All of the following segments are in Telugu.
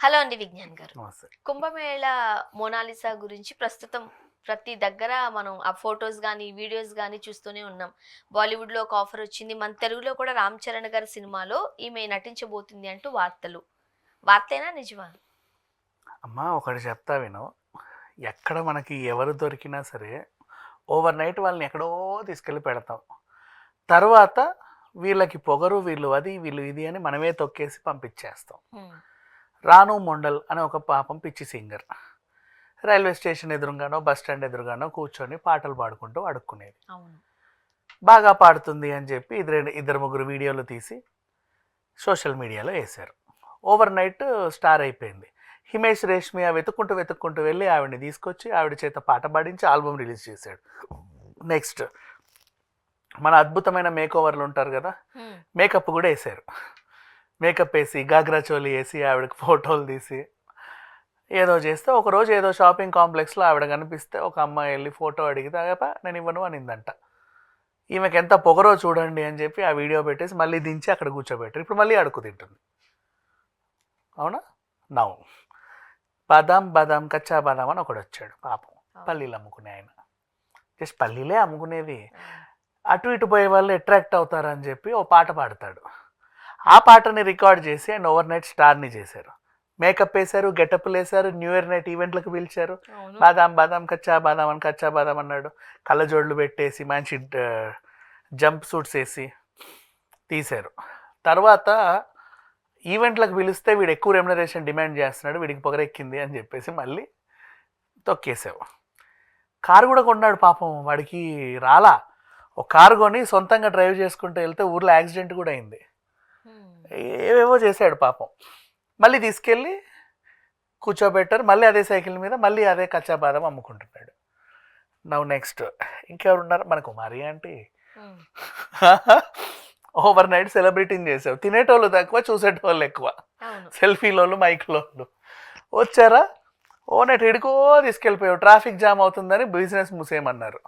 హలో అండి విజ్ఞాన్ గారు. నమస్తే. కుంభమేళ మోనాలిసా గురించి ప్రస్తుతం ప్రతి దగ్గర మనం ఆ ఫోటోస్ గానీ, వీడియోస్ గానీ చూస్తూనే ఉన్నాం. బాలీవుడ్‌లో ఒక ఆఫర్ వచ్చింది. మన తెలుగులో కూడా 'రామ్ చరణ్' గారి సినిమాలో ఈమె నటించబోతుంది అంటూ వార్తలు. వార్తేనా? నిజమా? అమ్మా ఒకటి చెప్తా విను. ఎక్కడ మనకి ఎవరు దొరికినా సరే, ఓవర్ నైట్ వాళ్ళని ఎక్కడో తీసుకెళ్ళి పెడతాం. తర్వాత వీళ్ళకి పొగరు, వీళ్ళు అది, వీళ్ళు ఇది అని మనమే తొక్కేసి పంపించేస్తాం. హ్మ్. రాను మొండల్ అనే ఒక పాపం పిచ్చి సింగర్. రైల్వే స్టేషన్ ఎదురుగానో, బస్ స్టాండ్ ఎదురుగానో కూర్చొని పాటలు పాడుకుంటూ అడుక్కునేది. అవును. బాగా పాడుతుంది అని చెప్పి ఇద్దరు ముగ్గురు వీడియోలు తీసి సోషల్ మీడియాలో వేశారు. ఓవర్ నైట్ స్టార్ అయిపోయింది. హిమేష్ రేష్మియా వెతుక్కుంటూ వెతుక్కుంటూ వెళ్ళి ఆవిడని తీసుకొచ్చి ఆవిడ చేత పాట పాడించి ఆల్బమ్ రిలీజ్ చేశాడు. నెక్స్ట్ మన అద్భుతమైన మేక్ ఓవర్లు ఉంటారు కదా, హ్మ్. మేకప్ కూడా వేశారు. మేకప్ వేసి గాగ్రా చోలి వేసి ఆవిడకి ఫోటోలు తీసి ఏదో చేస్తే ఒకరోజు ఏదో షాపింగ్ కాంప్లెక్స్లో ఆవిడ కనిపిస్తే ఒక అమ్మాయి వెళ్ళి ఫోటో అడిగితే అయ్యప్ప నేను ఇవ్వను అనిందంట. ఈమెకి ఎంత పొగరో చూడండి అని చెప్పి ఆ వీడియో పెట్టేసి మళ్ళీ దించి అక్కడ కూర్చోబెట్టారు. ఇప్పుడు మళ్ళీ అడుగు తింటుంది. అవునా? నవ్వు బాదాం బాదాం కచ్చా బాదాం అని ఒకడు వచ్చాడు పాపం, పల్లీలు అమ్ముకునే ఆయన. జస్ట్ పల్లీలే అమ్ముకునేది. అటు ఇటు పోయే వాళ్ళు అట్రాక్ట్ అవుతారని చెప్పి ఓ పాట పాడతాడు. ఆ పాటని రికార్డ్ చేసి ఆయన ఓవర్ నైట్ స్టార్ని చేశారు. మేకప్ వేశారు, గెటప్లు వేశారు, న్యూ ఇయర్ నైట్ ఈవెంట్లకు పిలిచారు. బాదాం బాదాం కచ్చా బాదాం అని కచ్చా బాదాం అన్నాడు. కళ్ళజోళ్ళు పెట్టేసి మంచి జంప్ సూట్స్ వేసి తీశారు. తర్వాత ఈవెంట్లకు పిలిస్తే వీడు ఎక్కువ రెమ్యునరేషన్ డిమాండ్ చేస్తున్నాడు, వీడికి పొగరెక్కింది అని చెప్పేసి మళ్ళీ తొక్కేసావు. కారు కూడా కొన్నాడు పాపం, వాడికి రాలా. ఒక కారు కొని సొంతంగా డ్రైవ్ చేసుకుంటూ వెళ్తే ఊర్లో యాక్సిడెంట్ కూడా అయింది. ఏవేవో చేశాడు పాపం. మళ్ళీ తీసుకెళ్ళి కూర్చోబెట్టారు. మళ్ళీ అదే సైకిల్ మీద మళ్ళీ అదే కచ్చా బాదం అమ్ముకుంటున్నాడు. నవ్వు నెక్స్ట్ ఇంకెవరున్నారు? మన కుమారి ఆంటీ. ఓవర్ నైట్ సెలబ్రిటీని చేసావు. తినేటోళ్ళు తక్కువ, చూసేటోళ్ళు ఎక్కువ. సెల్ఫీలోళ్ళు, మైక్లోళ్ళు వచ్చారా, ఓ నైట్ ఎడుకో తీసుకెళ్ళిపోయావు. ట్రాఫిక్ జామ్ అవుతుందని బిజినెస్ మూసేయమన్నారు.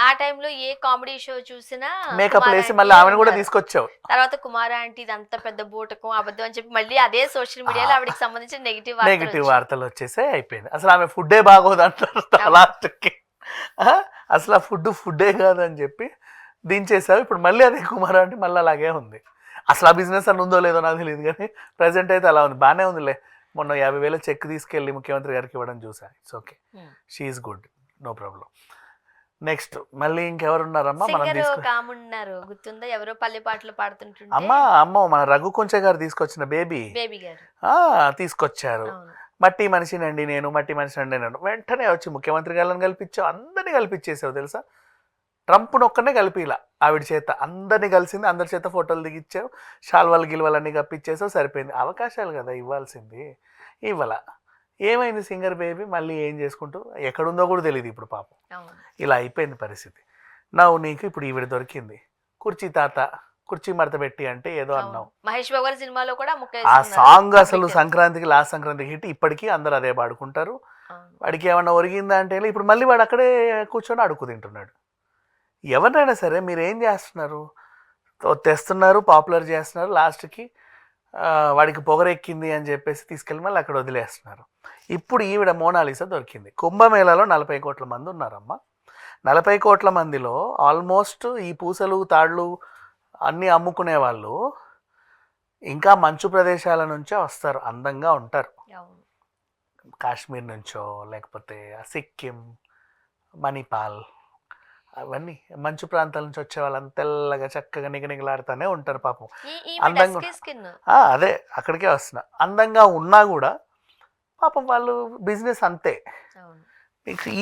ఆ టైంలో ఏ కామెడీ షో చూసినా మేకప్ వేసి మళ్ళీ ఆమెను కూడా తీసుకొచ్చావు. తర్వాత కుమార్ ఆంటీ ఇదంతా పెద్ద బూటకం అబద్ధం అని చెప్పి మళ్ళీ అదే సోషల్ మీడియాలో ఆవిడకి సంబంధించిన నెగిటివ్ వార్తలు వచ్చేసే అయిపోయింది. అసలు ఆమె ఫుడ్డే బాగోదు అంటారు లాస్ట్కి. అసలు ఆ ఫుడ్డే కాదని చెప్పి దించేసావు. ఇప్పుడు మళ్ళీ అదే కుమార్ ఆంటీ మళ్ళీ అలాగే ఉంది. అసలు ఆ బిజినెస్ అని ఉందో లేదో నాకు తెలియదు, కానీ ప్రజెంట్ అయితే అలా ఉంది. బాగానే ఉందిలే. మొన్న 50,000 చెక్ తీసుకెళ్ళి ముఖ్యమంత్రి గారికి ఇవ్వడం చూసా. It's okay, she's good, no problem. Next మళ్ళీ ఇంకెవరున్నారమ్మా మనం గుర్తుందా? ఎవరో పల్లె పాటలు పాడుతుంటే అమ్మో మన రఘు కొంచె గారు తీసుకొచ్చిన బేబీ తీసుకొచ్చారు. మట్టి మనిషినండి నేను, మట్టి మనిషినండి నేను. వెంటనే వచ్చి ముఖ్యమంత్రి గారిని కల్పించావు, అందరినీ కల్పించేసావు తెలుసా. ట్రంప్ను ఒక్కనే కలిపిలా, ఆవిడ చేత అందరినీ కలిసింది, అందరి చేత ఫోటోలు దిగిచ్చావు, షాల్వాలు గిల్వాలన్నీ కప్పించేసావు, సరిపోయింది. అవకాశాలు కదా ఇవ్వాల్సింది, ఇవ్వాల. ఏమైంది సింగర్ బేబీ? మళ్ళీ ఏం చేసుకుంటూ ఎక్కడుందో కూడా తెలియదు ఇప్పుడు పాపం. ఇలా అయిపోయింది పరిస్థితి. నీకు ఇప్పుడు ఈవిడ దొరికింది. కుర్చీ తాత కుర్చీ మడత పెట్టి అంటే ఏదో అన్నావు. మహేష్ బాబు గారి సినిమాలో కూడా ఆ సాంగ్ అసలు సంక్రాంతికి, లాస్ట్ సంక్రాంతికి హిట్. ఇప్పటికీ అందరూ అదే పాడుకుంటారు. వాడికి ఏమన్నా ఒరిగిందా అంటే ఇప్పుడు మళ్ళీ వాడు అక్కడే కూర్చొని అడుగు తింటున్నాడు. ఎవరినైనా సరే మీరు ఏం చేస్తున్నారు, తెస్తున్నారు, పాపులర్ చేస్తున్నారు, లాస్ట్కి వాడికి పొగరెక్కింది అని చెప్పేసి తీసుకెళ్ళి మళ్ళీ అక్కడ వదిలేస్తున్నారు. ఇప్పుడు ఈవిడ మోనాలిసా దొరికింది. కుంభమేళాలో 40 కోట్ల మంది ఉన్నారమ్మా. 40 కోట్ల మందిలో ఆల్మోస్ట్ ఈ పూసలు తాళ్ళు అన్నీ అమ్ముకునే వాళ్ళు ఇంకా మంచు ప్రదేశాల నుంచే వస్తారు, అందంగా ఉంటారు. కాశ్మీర్ నుంచో లేకపోతే సిక్కిం, మణిపాల్, అవన్నీ మంచు ప్రాంతాల నుంచి వచ్చే వాళ్ళని తెల్లగా చక్కగా నిగనిగలాడుతూనే ఉంటారు పాపం, అందంగా. అదే అక్కడికే వస్తున్నా. అందంగా ఉన్నా కూడా పాపం వాళ్ళు బిజినెస్ అంతే.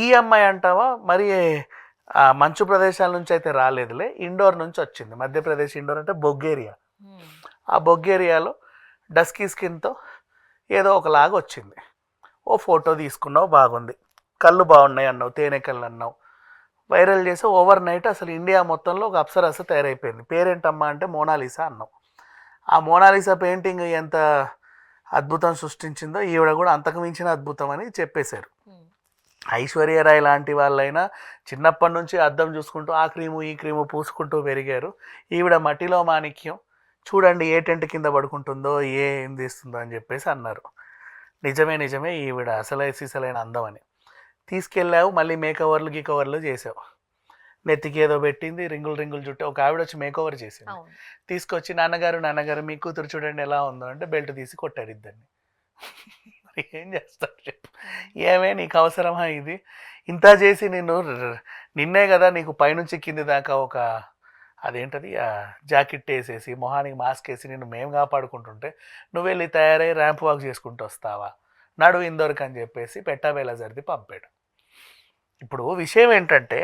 ఈ అమ్మాయి అంటావా మరి మంచు ప్రదేశాల నుంచి అయితే రాలేదులే, ఇండోర్ నుంచి వచ్చింది. మధ్యప్రదేశ్ ఇండోర్ అంటే బొగ్గేరియా. ఆ బొగ్గేరియాలో డస్కీ స్కిన్తో ఏదో ఒకలాగా వచ్చింది. ఓ ఫోటో తీసుకున్నావు, బాగుంది, కళ్ళు బాగున్నాయి అన్నావు, తేనె కళ్ళు అన్నావు, వైరల్ చేసి ఓవర్ నైట్ అసలు ఇండియా మొత్తంలో ఒక అప్సరస తయారైపోయింది. పేరేంటమ్మా అంటే మోనాలిసా అన్నావు. ఆ మోనాలిసా పెయింటింగ్ ఎంత అద్భుతం సృష్టించిందో ఈవిడ కూడా అంతకు మించిన అద్భుతం అని చెప్పేశారు. ఐశ్వర్యరాయ్ లాంటి వాళ్ళైనా చిన్నప్పటి నుంచి అద్దం చూసుకుంటూ ఆ క్రీము ఈ క్రీము పూసుకుంటూ పెరిగారు. ఈవిడ మట్టిలో మాణిక్యం, చూడండి ఏ టెంట్ కింద పడుకుంటుందో ఏం తీస్తుందో అని చెప్పేసి అన్నారు. నిజమే ఈవిడ సిసలైన అందం అని తీసుకెళ్ళావు. మళ్ళీ గీకవర్లు చేసావు. నెత్తికి ఏదో పెట్టింది, రింగులు చుట్టూ. ఒక ఆవిడ వచ్చి మేకోవర్ చేసింది. తీసుకొచ్చి నాన్నగారు మీ కూతురు చూడండి ఎలా ఉందో అంటే బెల్ట్ తీసి కొట్టారు ఇద్దరిని. మరి ఏం చేస్తారు చెప్పు? ఏమే నీకు అవసరమా ఇది? ఇంత చేసి నిన్నే కదా నీకు పైనుంచి కింది దాకా ఒక అదేంటది జాకెట్ వేసేసి మొహానికి మాస్క్ వేసి నిన్ను మేము కాపాడుకుంటుంటే నువ్వు వెళ్ళి తయారై ర్యాంప్ వాక్ చేసుకుంటూ వస్తావా? నడు ఇందోరికి అని చెప్పేసి పెట్టాబేలా జరిది పంపాడు. ఇప్పుడు విషయం ఏంటంటే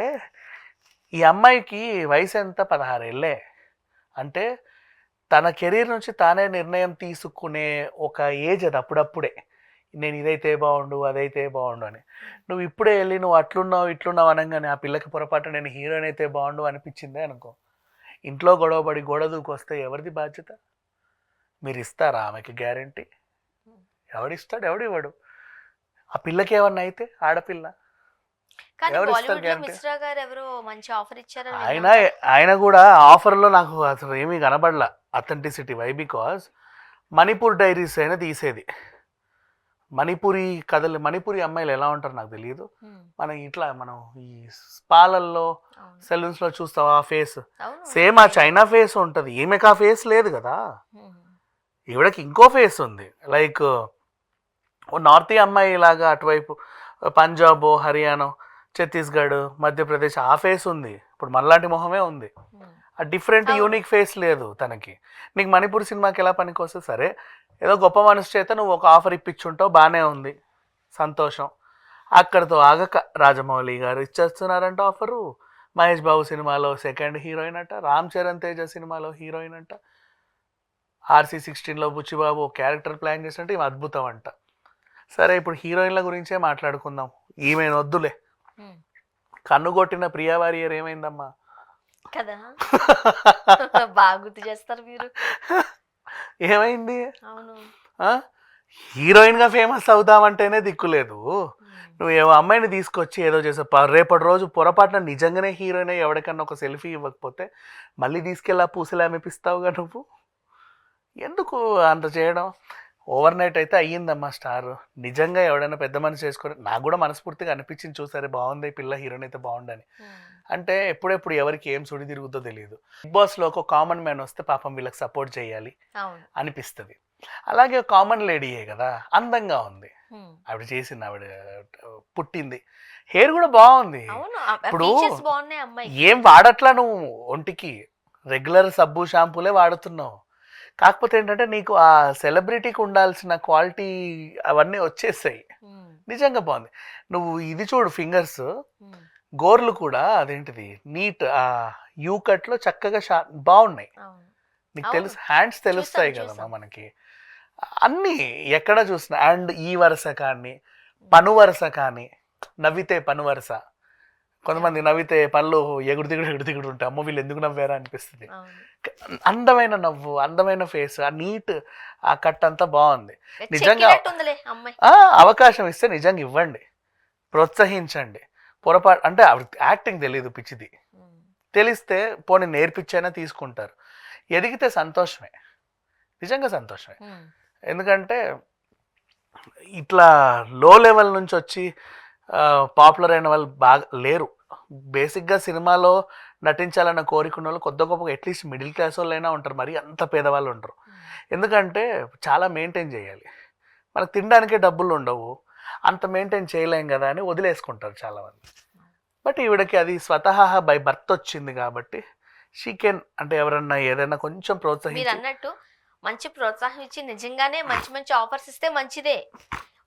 ఈ అమ్మాయికి వయసు ఎంత? 16 ఏళ్ళే. అంటే తన కెరీర్ నుంచి తానే నిర్ణయం తీసుకునే ఒక ఏజ్ అది. అప్పుడప్పుడే నేను ఇదైతే బాగుండు అదైతే బాగుండు అని. నువ్వు ఇప్పుడే వెళ్ళి నువ్వు ఇట్లున్నావు అనగానే ఆ పిల్లకి పొరపాటు నేను హీరోయిన్ అయితే బాగుండు అనిపించిందే అనుకో, ఇంట్లో గొడవపడి గోడ దూకొస్తే ఎవరిది బాధ్యత? మీరు ఇస్తారా ఆమెకి గ్యారంటీ? ఎవడిస్తాడు? ఎవడివ్వడు. ఆ పిల్లకి ఏమన్నా అయితే ఆడపిల్ల ఆయన కూడా ఆఫర్లో నాకు అసలు ఏమీ కనబడలా authenticity. Why? Because Manipur diaries అయినా తీసేది. మణిపూరి కథలు, మణిపూరి అమ్మాయిలు ఎలా ఉంటారు నాకు తెలియదు. మనం ఈ స్పాలల్లో సెలూన్స్లో చూస్తావు ఆ ఫేస్ సేమ్ ఆ చైనా ఫేస్ ఉంటుంది. ఈమెకు ఆ ఫేస్ లేదు కదా. ఈవిడకి ఇంకో ఫేస్ ఉంది. లైక్ నార్త్ అమ్మాయి లాగా అటువైపు పంజాబ్, హర్యానా, ఛత్తీస్గఢ్, మధ్యప్రదేశ్ ఆ ఫేస్ ఉంది. ఇప్పుడు మనలాంటి మొహమే ఉంది. ఆ డిఫరెంట్ యూనిక్ ఫేస్ లేదు తనకి. నీకు మణిపూర్ సినిమాకి ఎలా పనికొస్తే సరే, ఏదో గొప్ప మనసు చేత నువ్వు ఒక ఆఫర్ ఇప్పించుంటావు, బాగానే ఉంది, సంతోషం. అక్కడితో ఆగక రాజమౌళి గారు ఇచ్చేస్తున్నారంట ఆఫరు. మహేష్ బాబు సినిమాలో సెకండ్ హీరోయిన్ అంట, రామ్ చరణ్ తేజ సినిమాలో హీరోయిన్ అంట, RC16లో బుచ్చిబాబు క్యారెక్టర్ ప్లాన్ చేసినట్టు ఈమె అద్భుతం అంట. సరే ఇప్పుడు హీరోయిన్ల గురించే మాట్లాడుకుందాం. ఈమె వద్దులే. కన్ను కొట్టిన ప్రియా వారియర్ ఏమైందమ్మా కదా? బాగా గుర్తు చేస్తారు మీరు. ఏమైంది? హీరోయిన్ గా ఫేమస్ అవుదామంటేనే దిక్కులేదు. నువ్వు అమ్మాయిని తీసుకొచ్చి ఏదో చేసావు. రేపటి రోజు పొరపాటున నిజంగానే హీరోయిన్ ఎవరికన్నా ఒక సెల్ఫీ ఇవ్వకపోతే మళ్ళీ తీసుకెళ్ళి పూసలు అమిపిస్తావుగా నువ్వు. ఎందుకు అంత చేయడం? ఓవర్ నైట్ అయితే అయ్యిందమ్మా స్టార్. నిజంగా ఎవడైనా పెద్ద మనిషి చేసుకొని, నాకు కూడా మనస్ఫూర్తిగా అనిపించింది చూసారే బాగుంది పిల్ల హీరోయిన్ అయితే బాగుండని. అంటే ఎప్పుడెప్పుడు ఎవరికి ఏం సుడి తిరుగుతుందో తెలియదు. బిగ్ బాస్లో ఒక కామన్ మ్యాన్ వస్తే పాపం వీళ్ళకి సపోర్ట్ చేయాలి అనిపిస్తుంది. అలాగే కామన్ లేడీయే కదా, అందంగా ఉంది ఆవిడ చేసింది, ఆవిడ పుట్టింది, హెయిర్ కూడా బాగుంది. ఇప్పుడు ఏం వాడట్లా నువ్వు ఒంటికి, రెగ్యులర్ సబ్బు షాంపూలే వాడుతున్నావు. కాకపోతే ఏంటంటే నీకు ఆ సెలబ్రిటీకి ఉండాల్సిన క్వాలిటీ అవన్నీ వచ్చేసాయి. నిజంగా బాగుంది. నువ్వు ఇది చూడు, ఫింగర్స్ గోర్లు కూడా అదేంటిది నీట్ ఆ యూ కట్లో చక్కగా బాగున్నాయి. నీకు తెలుసు, హ్యాండ్స్ తెలుస్తాయి కదమ్మా మనకి అన్నీ ఎక్కడ చూసినా. అండ్ ఈ వరుస కానీ పను వరుస కానీ, నవ్వితే పను వరుస, కొంతమంది నవ్వితే పళ్ళు ఎగుడు దిగుడు ఉంటాయి. అమ్మ వీళ్ళు ఎందుకు నవ్వారా అనిపిస్తుంది. అందమైన నవ్వు, అందమైన ఫేస్, ఆ నీట్ ఆ కట్ అంతా బాగుంది. నిజంగా అవకాశం ఇస్తే నిజంగా ఇవ్వండి, ప్రోత్సహించండి. పొరపాటు అంటే యాక్టింగ్ తెలియదు పిచ్చిది, తెలిస్తే పోనీ నేర్పించైనా తీసుకుంటారు. ఎదిగితే సంతోషమే, నిజంగా సంతోషమే. ఎందుకంటే ఇట్లా లో లెవెల్ నుంచి వచ్చి పాపులర్ అయిన వాళ్ళు బాగా లేరు. బేసిక్గా సినిమాలో నటించాలన్న కోరికున్న వాళ్ళు కొద్ది గొప్ప అట్లీస్ట్ మిడిల్ క్లాస్ వాళ్ళైనా ఉంటారు, మరి అంత పేదవాళ్ళు ఉంటారు. ఎందుకంటే చాలా మెయింటైన్ చేయాలి, మనకు తినడానికే డబ్బులు ఉండవు, అంత మెయింటైన్ చేయలేం కదా అని వదిలేసుకుంటారు చాలామంది. బట్ ఈవిడకి అది స్వతహా బై బర్త్ వచ్చింది కాబట్టి షీ కెన్, అంటే ఎవరన్నా ఏదైనా కొంచెం ప్రోత్సహించి అన్నట్టు మంచి ప్రోత్సాహం ఇచ్చి నిజంగానే మంచి మంచి ఆఫర్స్ ఇస్తే మంచిదే.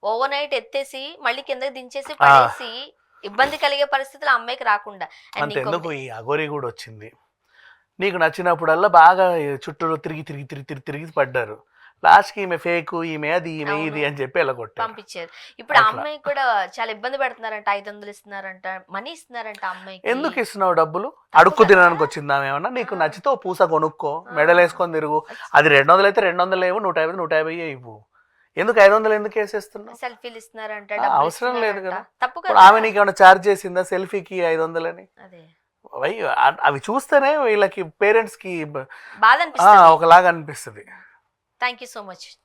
ఓవర్ నైట్ ఎత్తేసి మళ్ళీ కిందకి దించేసి పడేసి ఇబ్బంది కలిగే పరిస్థితులు అమ్మాయికి రాకుండా. అంతెందుకు ఈ అఘోరి కూడా వచ్చింది, నీకు నచ్చినప్పుడల్లా బాగా చుట్టూ తిరిగి పడ్డారు. లాస్ట్కి ఈమె ఫేక్, ఈమె అది, ఈమె ఇది అని చెప్పి ఎలా కొట్టి పంపించారు. ఇప్పుడు అమ్మాయి కూడా చాలా ఇబ్బంది పెడుతున్నారంట, 500 ఇస్తున్నారంట, మనీ ఇస్తున్నారంట అమ్మాయికి. ఎందుకు ఇస్తున్నావు డబ్బులు? అడుక్కు తినడానికి వచ్చిందా ఏమన్నా? నీకు నచ్చితే పూస కొనుక్కో, మెడల్ వేసుకొని తిరుగు. అది 200 అయితే 200 లేవు, 150 150 ఇవ్వు. ఎందుకు 500 ఎందుకు వేసేస్తున్నావు? సెల్ఫీలు ఇస్తున్నారంట, అవసరం లేదు కదా. ఆమె నీకు ఏమైనా ఛార్జ్ చేసిందా సెల్ఫీకి 500 అని? అవి చూస్తేనే వీళ్ళకి పేరెంట్స్కి బాధ అనిపిస్తుంది. ఒకలాగా అనిపిస్తుంది. Thank you so much.